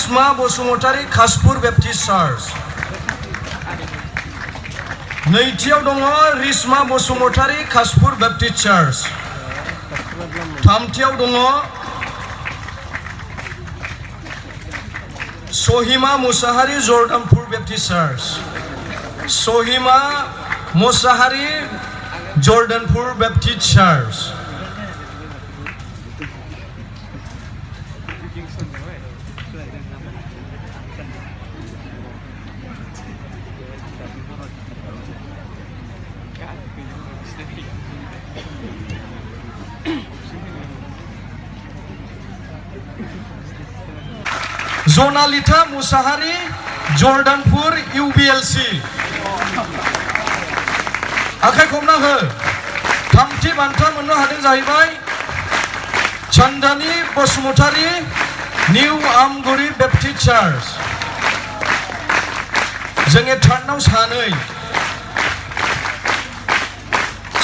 रिस्मा Basumatary Khaspur Baptist church नैथियाव दङ Risma Basumatary Khaspur Baptist church थामथियाव दङ Sahima Mushahary Jordanpur Baptist church Sahima Mushahary Jordanpur Baptist church Janalitha Mushahary Jordanpur UBLC आखाइ खबना हो थामथि बान्था मोननो हादों जाहैबाय Chandani Basumatary new Amguri Baptist church जोंनि थार्डनाव सानै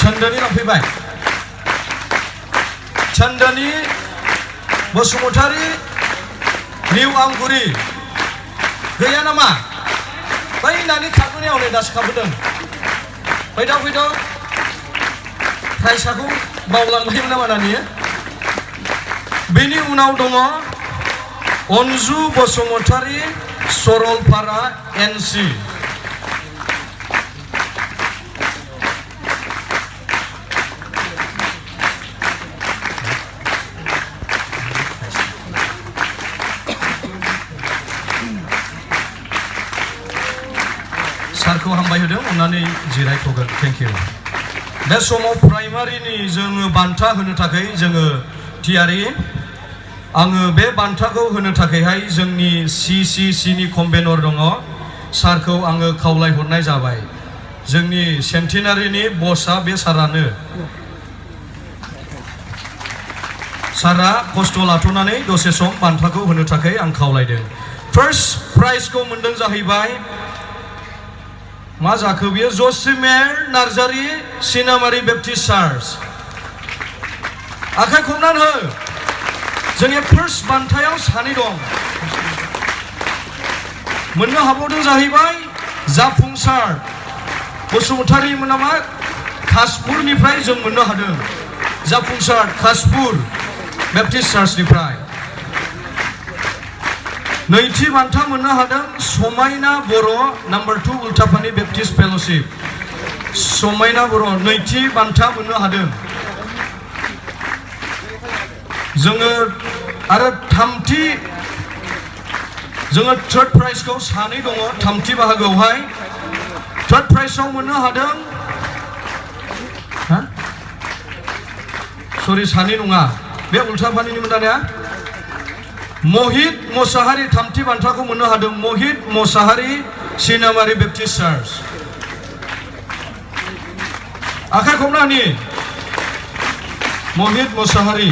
चन्दनी लांफैबाय चन्दनी बसुमतारी निउ आमगुरि गैया नामा बै नानि खारबोनायाव नै दासो खारबोदों फैदाव प्राइसाखौ बावलांबायमोन नामा नानि बेनि उनाव दङ अनजु बसुमतारी सरलपारा NC सारखौ हामबाय होदों अन्नानै जिरायथ'गोन थेंक इउ बे समाव प्राइमारिनि जोङो बान्था होनो थाखाय जोङो थियारि आङो बे बान्थाखौ होनो थाखायहाय जोंनि CCC नि कन्भेनर दङ सारखौ आङो खावलायहरनाय जाबाय जोंनि सेन्टिनारिनि बसआ बे सारानो सारा खस्थ' लाथ'नानै दसे सम बान्थाखौ होनो थाखाय आं खावलायदों फार्स्ट प्राइजखौ मोनदों जाहैबाय मा जाखो बियो जसिमेर नार्जारी सिनामारी बेप्टिस्ट चार्च आखाइ खबनानै हो जोंनि फार्स्ट बान्थायाव सानै दं मोननो हाबावदों जाहैबाय जाफुंसार बसुमतारी मोनामा खासपुरनिफ्राय जों मोननो हादों जाफुंसार खासपुर बेप्टिस्ट चार्चनिफ्राय नैथि बान्था मोननो हादों समायना बर' नम्बर 2 उल्टापानि बेप्टिस्ट फेल'शिप समायना बर' नैथि बान्था मोननो हादों जोङो आरो थामथि जोङो थार्ड प्राइजखौ सानै दङ थामथि बाहागोआवहाय थार्ड प्राइजआव मोननो हादों सरि सानै नङा बे उल्टापानिनि मोनदानाया महित मुसाहारी थामथि बान्थाखौ मोननो हादों महित मुसाहारी सिनामारी बेप्टिस्ट चार्च आखाइ खबना होनि महित मुसाहारी